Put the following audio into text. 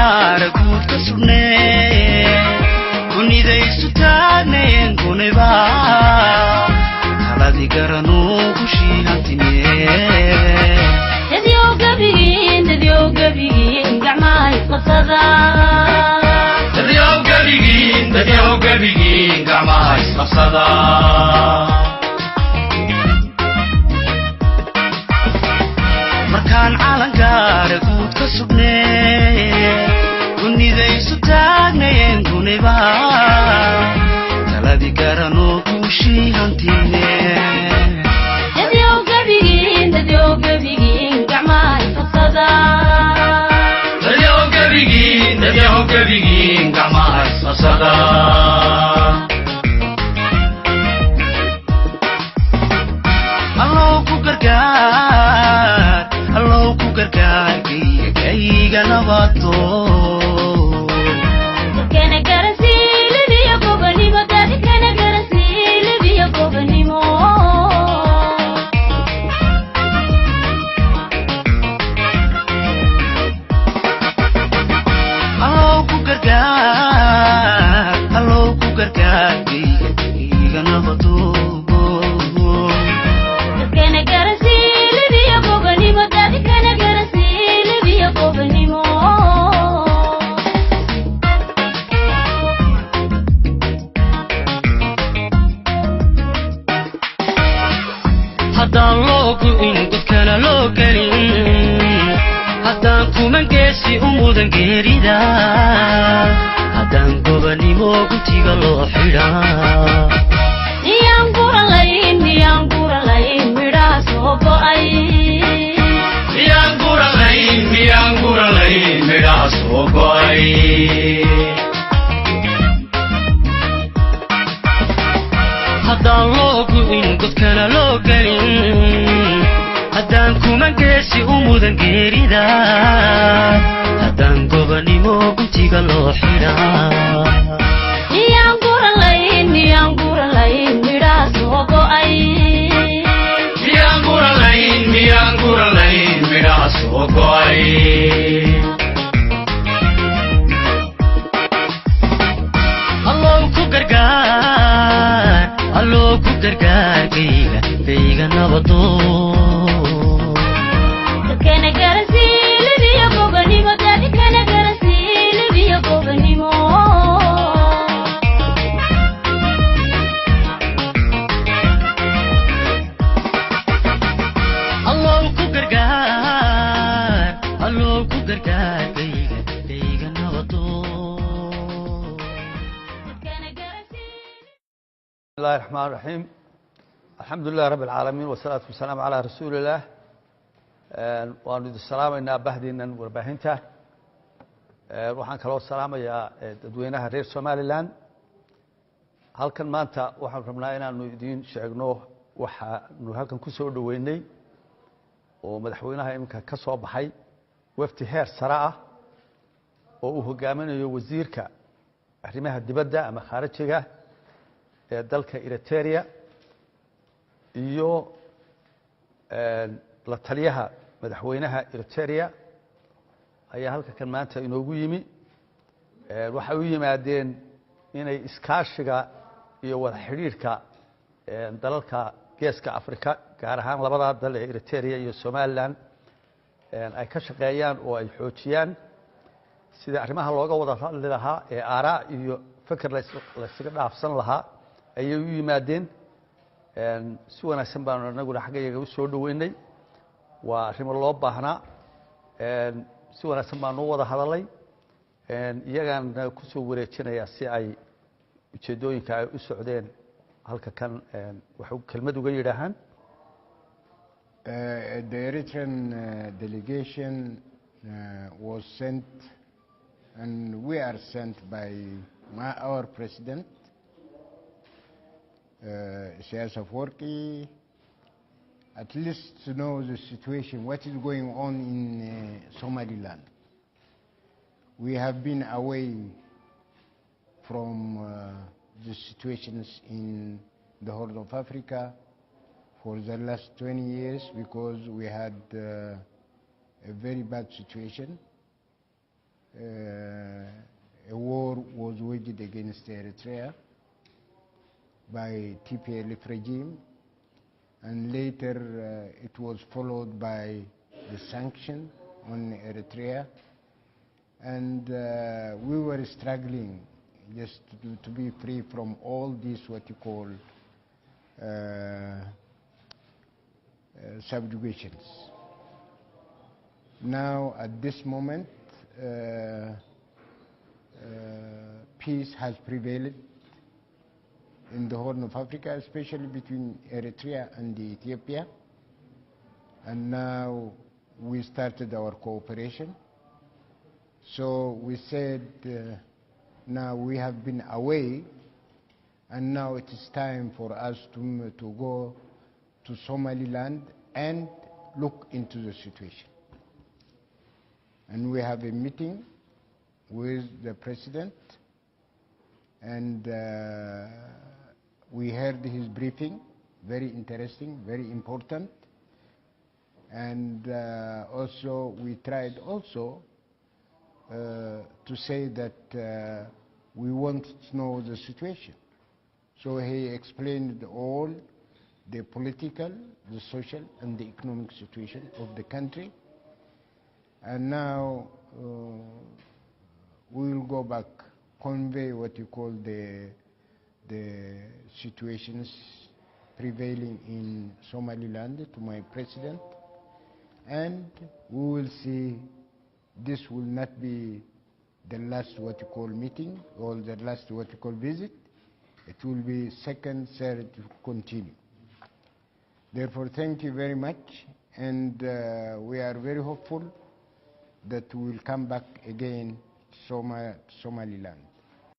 calangaara guud ka sugnee kunidaysu taagneen kuneba taladi garanuu gushii hantinee dadyow gabigiin gacmaha isqabsada dadyow gabigiin gacmaha isqabsada markaan calangaara guud ka sugnee kunidaysu taagneen kuneba taladi garanuu gushii hantinee dadyow gabigiin gacmaha isqabsada dadyow gabigiin gacmaha isqabsada allow ku gargaar gayga nabato dadkana garasiilibiyo gobanimo dadkana garasiilibiyo gobanimo allow ku gargaar gayga nabato dadkana garasiilibiyo gobanimo dadkana garasiilibiyo gobanimo haddaan loogu in dadkana loo gelin haddaan kuman geesi u mudan geerida haddaan gobanimo guntiga loo xidhaa miyaan guralayn midhaha soo go'ay miyaan guralayn midhaha soo go'ay haddaan loogu in godkana loo gelin haddaan kuman geesi u mudan geerida haddaan gobanimo guntiga loo xidhaa miyaan guralayn midhaha soo go'ay miyaan guralayn midhaha soo go'ay allow ku gargaar gayga nabato dadkana garasiilibiyo gobanimo dadkana garasiilibiyo gobanimo allow ku gargaar gayga nabato بسم الله الرحمن الرحيم الحمد لله رب العالمين والصلاة والسلام على رسول الله وأنود السلام إن بهدينا ورباهنته وحن كلو السلام يا دوينها رير سوماليلاند halkan maanta waxaan rabnaa inaanu idin sheegno waxaanu halkan ku soo dhaweynay oo madaxweynaha iminka ka soo baxay wafdi heer sare ah oo uu hogaaminayo wasiirka arrimaha dibadda ama khaarijiga ee dalka Eritrea iyo la taliyaha madaxweynaha Eritrea ayaa halkan maanta inoogu yimi waxay u yimaadeen inay iskaashiga iyo wada xiriirka dalalka geeska Afrika gaar ahaan labada dal ee Eritrea iyo Somaliland ay ka shaqeeyaan oo ay xoojiyaan sida arrimaha looga wada hadli lahaa ee aaraa iyo fikir la iskaga dhaafsan lahaa ayay u yimaadeen si wanaagsan baan anaguna xaggayaga u soo dhaweynay waa arrimo loo baahnaa si wanaagsan baan u wada hadalay iyagaan ku soo wareejinayaa si ay ujeedooyinka ay u socdeen halka kan waxay kelmad uga yidhaahaan The Eritrean delegation was sent and we are sent by our president Isaias Afwerki, at least to know the situation, what is going on in Somaliland. We have been away from the situations in the Horn of Africa for the last 20 years because we had a very bad situation. a war was waged against Eritrea by TPLF regime, and later it was followed by the sanction on Eritrea, and we were struggling just to be free from all these what you call subjugations. Now at this moment peace has prevailed in the Horn of Africa, especially between Eritrea and Ethiopia, and now we started our cooperation. So we said now we have been away, and now it is time for us to go to Somaliland and look into the situation. And we have a meeting with the president, and we heard his briefing, very interesting, very important. And also we tried also to say that we want to know the situation. So he explained all the political, the social, and the economic situation of the country. And now we will go back, convey what you call the situations prevailing in Somaliland to my president, and we will see. This will not be the last what you call meeting or the last what you call visit. It will be second, third, to continue. Therefore, thank you very much, and we are very hopeful that we will come back again to Somaliland.